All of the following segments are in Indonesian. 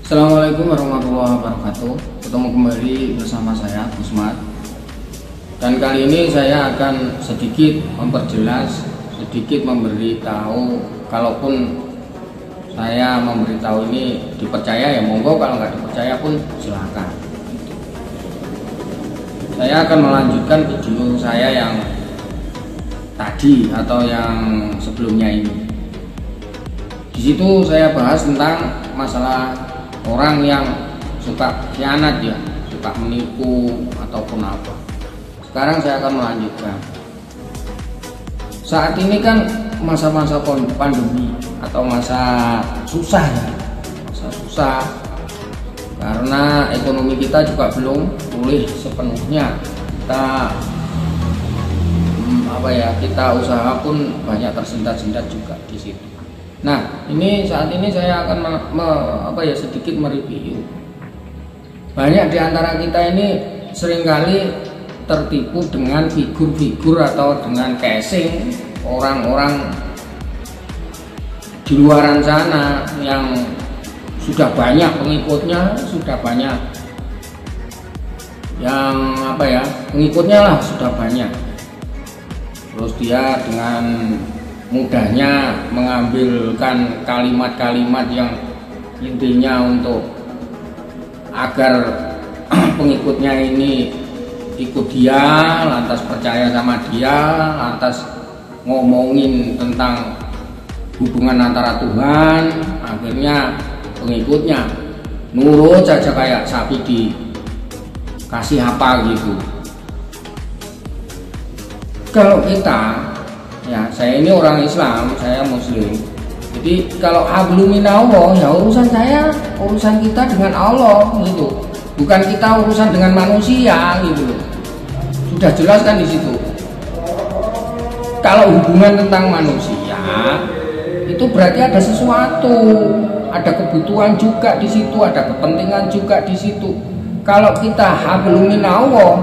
Assalamualaikum warahmatullahi wabarakatuh. Ketemu kembali bersama saya Gusmat. Dan kali ini saya akan sedikit memperjelas, sedikit memberitahu. Kalaupun saya memberitahu ini dipercaya ya monggo, kalau nggak dipercaya pun silakan. Saya akan melanjutkan video saya yang tadi atau yang sebelumnya ini. Di situ saya bahas tentang masalah orang yang suka khianat, ya, suka menipu ataupun apa. Sekarang saya akan melanjutkan. Saat ini kan masa-masa pandemi atau masa susah, ya, masa susah karena ekonomi kita juga belum pulih sepenuhnya. Kita usaha pun banyak tersendat-sendat juga di situ. Nah, saat ini saya akan sedikit mereview. Banyak di antara kita ini seringkali tertipu dengan figur-figur atau dengan casing orang-orang di luaran sana yang sudah banyak pengikutnya, sudah banyak yang pengikutnya lah sudah banyak. Terus dia dengan mudahnya mengambilkan kalimat-kalimat yang intinya untuk agar pengikutnya ini ikut dia, lantas percaya sama dia, lantas ngomongin tentang hubungan antara Tuhan, akhirnya pengikutnya nurut saja kayak sapi dikasih apa gitu. Kalau kita, ya, saya ini orang Islam, saya Muslim. Jadi kalau hablum minallah, ya urusan kita dengan Allah gitu. Bukan kita urusan dengan manusia gitu. Sudah jelas kan di situ. Kalau hubungan tentang manusia itu berarti ada sesuatu, ada kebutuhan juga di situ, ada kepentingan juga di situ. Kalau kita hablum minallah,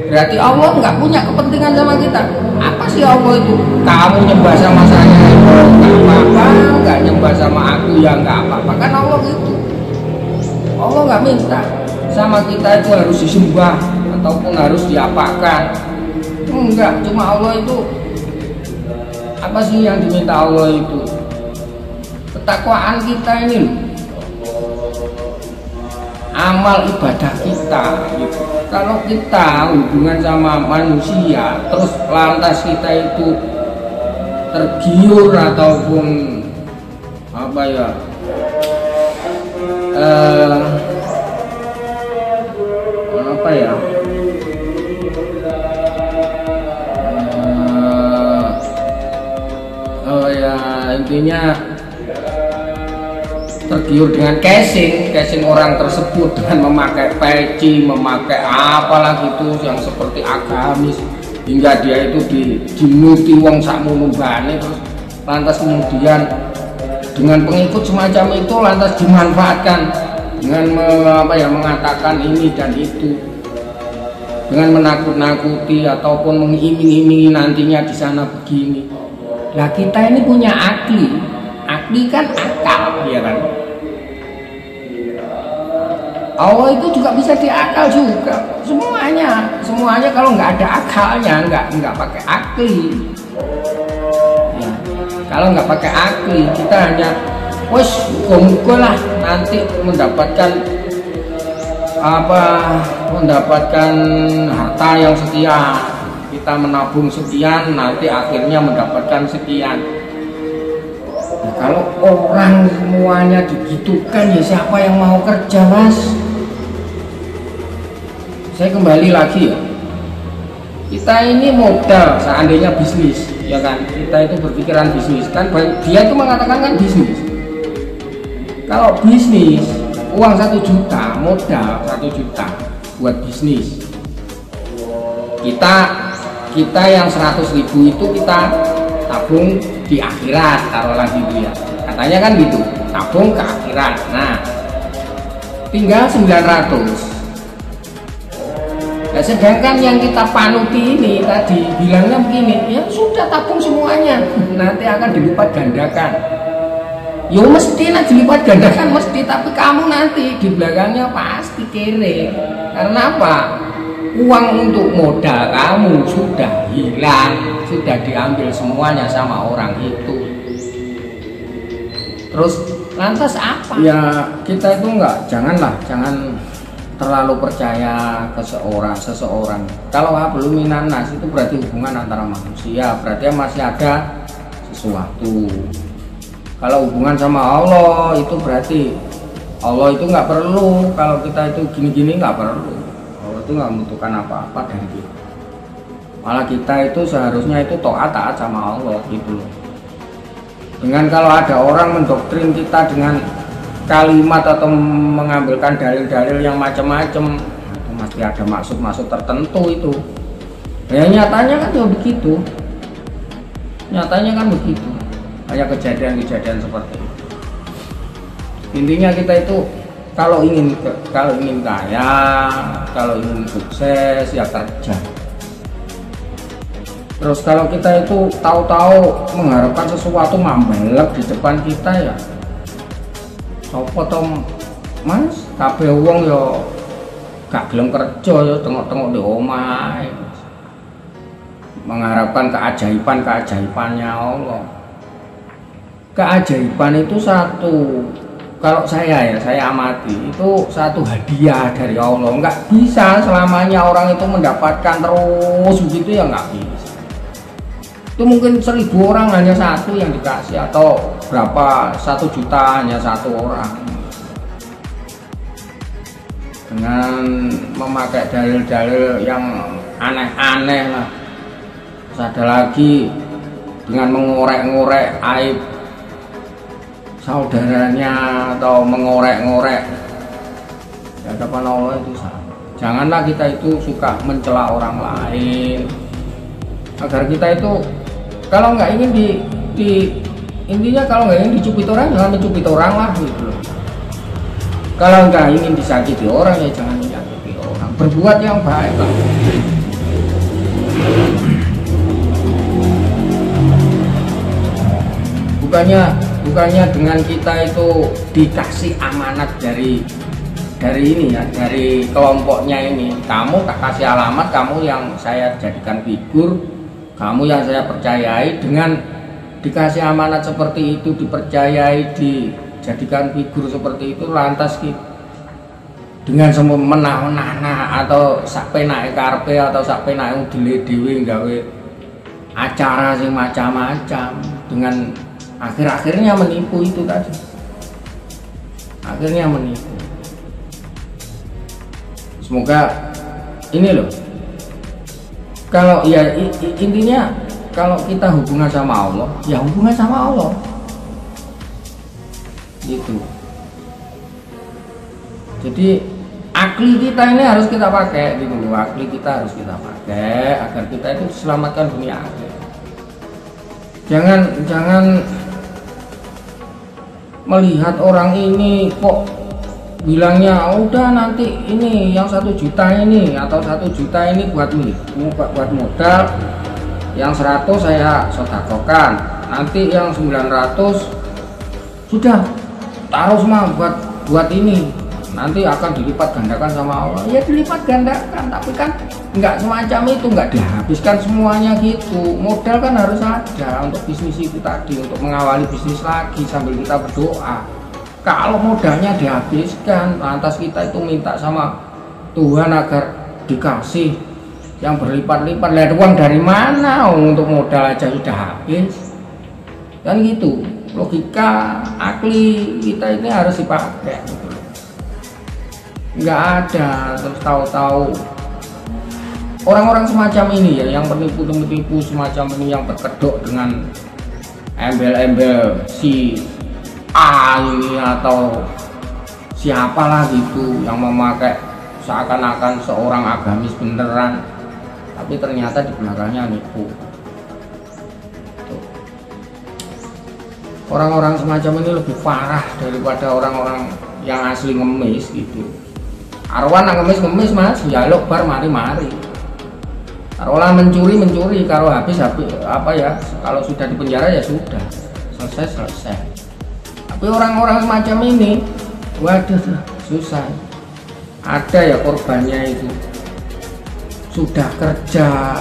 berarti Allah nggak punya kepentingan sama kita. Apa sih Allah itu? Kamu nyembah sama saya itu nggak apa-apa, nggak nyembah sama aku ya nggak apa-apa. Kan Allah gitu. Allah nggak minta sama kita itu harus disembah ataupun harus diapakan. Enggak, cuma Allah itu apa sih yang diminta Allah itu? Ketakwaan kita ini loh. Amal ibadah kita gitu. Kalau kita hubungan sama manusia terus lantas kita itu tergiur ataupun intinya tergiur dengan casing orang tersebut dengan memakai peci, memakai apalah gitu yang seperti agamis, hingga dia itu dimuti wong sakmono bane, terus lantas kemudian dengan pengikut semacam itu lantas dimanfaatkan dengan mengatakan ini dan itu, dengan menakut-nakuti ataupun mengiming-imingi nantinya di sana begini. Lah kita ini punya akli kan akal, ya kan? Allah itu juga bisa diakal juga. Semuanya kalau nggak ada akalnya, nggak pakai akli. Ya, kalau nggak pakai akli, kita hanya muka lah nanti mendapatkan harta yang sekian. Kita menabung sekian, nanti akhirnya mendapatkan sekian. Nah, kalau orang semuanya digitukan, ya siapa yang mau kerja, Mas? Saya kembali lagi ya. Kita ini modal seandainya bisnis, ya kan? Kita itu berpikiran bisnis kan, dia itu mengatakan kan bisnis. Kalau bisnis uang 1 juta, modal 1 juta buat bisnis. Kita yang 100.000 itu kita tabung di akhirat, taruhlah gitu ya. Katanya kan gitu, tabung ke akhirat. Nah, tinggal 900. Nah, sedangkan yang kita panuti ini tadi bilangnya begini, ya sudah tabung semuanya, nanti akan dilipat gandakan. yo mesti nak dilipat gandakan mesti, tapi kamu nanti di belakangnya pasti kere. Karena apa? Uang untuk modal kamu sudah hilang, sudah diambil semuanya sama orang itu. Terus lantas apa? Ya kita itu jangan terlalu percaya ke seseorang. Kalau belum minanas itu berarti hubungan antara manusia, berarti masih ada sesuatu. Kalau hubungan sama Allah itu berarti Allah itu nggak perlu. Kalau kita itu gini-gini nggak perlu. Allah itu nggak membutuhkan apa-apa dari kita. Malah kita itu seharusnya itu taat sama Allah gitu loh. Dengan kalau ada orang mendoktrin kita dengan kalimat atau mengambilkan dalil-dalil yang macam-macam, itu mesti ada maksud-maksud tertentu itu. Ya nyatanya kan ya begitu. Nyatanya kan begitu. Kayak kejadian-kejadian seperti itu. Intinya kita itu kalau ingin kaya, kalau ingin sukses ya kerja. Terus kalau kita itu tahu-tahu mengharapkan sesuatu mambelek di depan kita ya sopo to Mas, kabeh wong yo gak gelem kerja yo tengok-tengok di omah. Mengharapkan keajaibannya Allah. Keajaiban itu satu, kalau saya amati itu satu hadiah dari Allah. Nggak bisa selamanya orang itu mendapatkan terus begitu ya, nggak bisa. Itu mungkin 1000 orang hanya satu yang dikasih, atau berapa 1 juta hanya satu orang. Dengan memakai dalil-dalil yang aneh-aneh lah. Terus ada lagi dengan mengorek-ngorek aib saudaranya atau mengorek-ngorek di hadapan Allah itu salah. Janganlah kita itu suka mencela orang lain, agar kita itu kalau nggak ingin intinya kalau nggak ingin dicubit orang jangan mencubit orang lah gitu loh. Kalau nggak ingin disakiti orang ya jangan menyakiti orang, berbuat yang baik lah. Bukannya dengan kita itu dikasih amanat dari ini ya, dari kelompoknya ini, kamu tak kasih alamat, kamu yang saya jadikan figur, kamu yang saya percayai. Dengan dikasih amanat seperti itu, dipercayai, dijadikan figur seperti itu, lantas dengan semua menah-menah atau sak penake karepe atau sak penake dhewe gawe acara sing macam-macam, dengan akhirnya menipu itu tadi. Akhirnya menipu. Semoga ini loh. Kalau ya intinya kalau kita hubungan sama Allah, ya hubungan sama Allah. Gitu. Jadi akli kita ini harus kita pakai gitu loh. Akli kita harus kita pakai agar kita itu diselamatkan dunia akhirat. Jangan melihat orang ini kok bilangnya udah nanti ini yang 1 juta ini atau 1 juta ini buat modal, yang 100 saya sedekahkan, nanti yang 900 sudah taruh semua buat ini, nanti akan dilipat gandakan sama Allah. Ya dilipat gandakan, tapi kan nggak semacam itu, nggak dihabiskan semuanya gitu. Modal kan harus ada untuk bisnis itu tadi, untuk mengawali bisnis lagi sambil kita berdoa. Kalau modalnya dihabiskan, lantas kita itu minta sama Tuhan agar dikasih yang berlipat-lipat. Lihat uang dari mana untuk modal aja sudah habis, kan gitu. Logika akli kita ini harus dipakai gitu. Nggak ada terus tahu-tahu orang-orang semacam ini ya, yang penipu semacam ini, yang berkedok dengan embel-embel si A ini atau siapalah gitu, yang memakai seakan-akan seorang agamis beneran, tapi ternyata di belakangnya nipu. Orang-orang semacam ini lebih parah daripada orang-orang yang asli ngemis gitu. Arwan yang ngemis mas, jaluk bar mari-mari. Taruhlah mencuri, kalau habis apa ya, kalau sudah di penjara ya sudah selesai. Tapi Tapi orang-orang semacam ini, waduh, susah. Ada ya korbannya itu, sudah kerja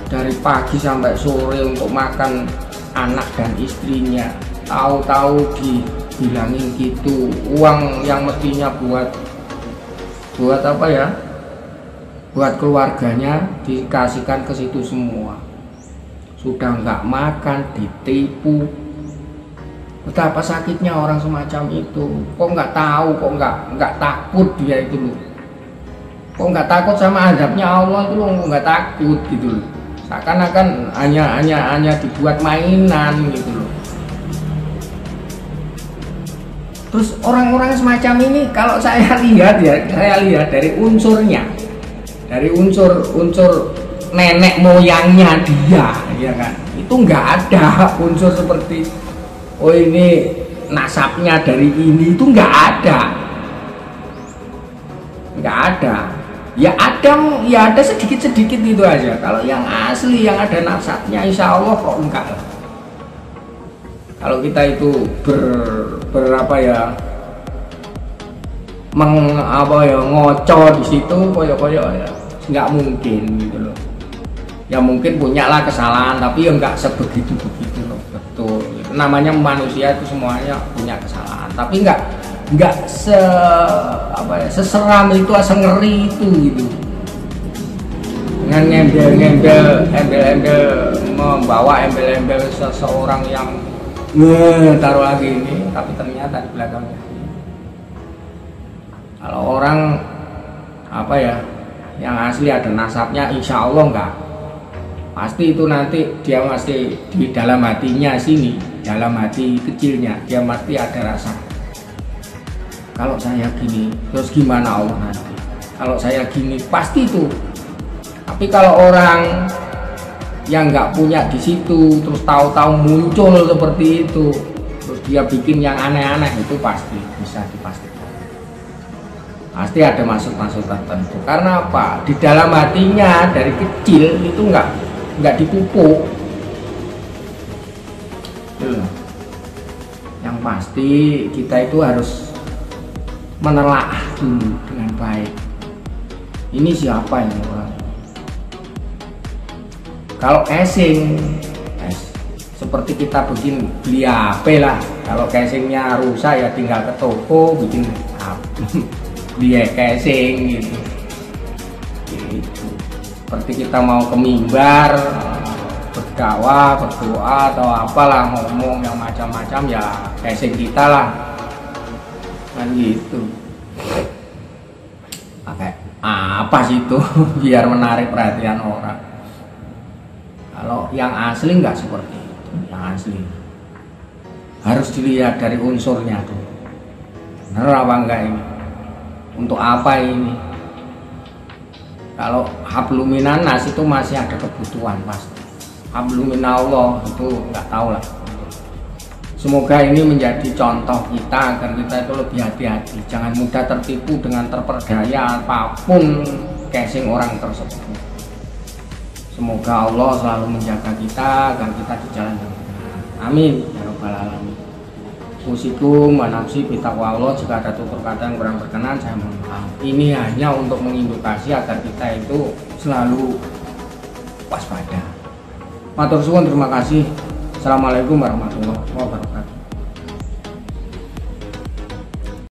dari pagi sampai sore untuk makan anak dan istrinya, tahu-tahu dibilangin gitu, uang yang mestinya buat apa ya, buat keluarganya dikasihkan ke situ semua. Sudah nggak makan, ditipu. Betapa sakitnya orang semacam itu. Kok nggak tahu, kok nggak takut dia itu loh. Kok nggak takut sama azabnya Allah itu loh, nggak takut gitu loh. Seakan-akan hanya dibuat mainan gitu loh. Terus orang-orang semacam ini kalau saya lihat dari unsurnya, dari unsur nenek moyangnya dia, ya kan, itu nggak ada unsur seperti oh ini nasabnya dari ini, itu nggak ada. Ya ada sedikit gitu aja. Kalau yang asli yang ada nasabnya, insya Allah kok enggak lah. Kalau kita itu berapa ya, ngoco di situ, koyo ya nggak mungkin gitu loh. Ya mungkin punyalah kesalahan, tapi ya nggak sebegitu loh. Betul, namanya manusia itu semuanya punya kesalahan, tapi nggak seseram itu, sengeri itu gitu. Dengan embel-embel membawa embel-embel seseorang yang taruh lagi ini, tapi ternyata di belakangnya kalau orang yang asli ada nasabnya, insya Allah enggak. Pasti itu nanti dia masih di dalam hatinya sini, dalam hati kecilnya dia pasti ada rasa, kalau saya gini terus gimana Allah nanti, kalau saya gini pasti itu. Tapi kalau orang yang nggak punya di situ, terus tahu-tahu muncul seperti itu, terus dia bikin yang aneh-aneh, itu pasti bisa dipastikan pasti ada maksud-maksud tertentu. Karena apa? Di dalam hatinya dari kecil itu nggak dipupuk. Yang pasti kita itu harus menelaah dulu dengan baik. Ini siapa ini orang? Kalau casing, seperti kita beli HP lah. Kalau casingnya rusak ya tinggal ke toko bikin beli casing gitu. Seperti kita mau ke mimbar, berdoa atau apalah, ngomong yang macam-macam, ya casing kita lah, kan gitu. Pakai apa sih itu biar menarik perhatian orang. Kalau yang asli nggak seperti itu. Yang asli harus dilihat dari unsurnya tuh, bener apa enggak ini, untuk apa ini. Kalau habluminanas itu masih ada kebutuhan pasti. Habluminallah itu nggak tahu lah. Semoga ini menjadi contoh kita agar kita itu lebih hati-hati, jangan mudah tertipu dengan terperdaya apapun casing orang tersebut. Semoga Allah selalu menjaga kita agar kita di jalan yang benar. Amin ya rabbal alamin. Usikum wa nafsi bitaqwa Allah. Jika ada tutur kata yang kurang berkenan, saya mohon maaf. Ini hanya untuk mengedukasi agar kita itu selalu waspada. Matur suwun, terima kasih. Assalamualaikum warahmatullahi wabarakatuh.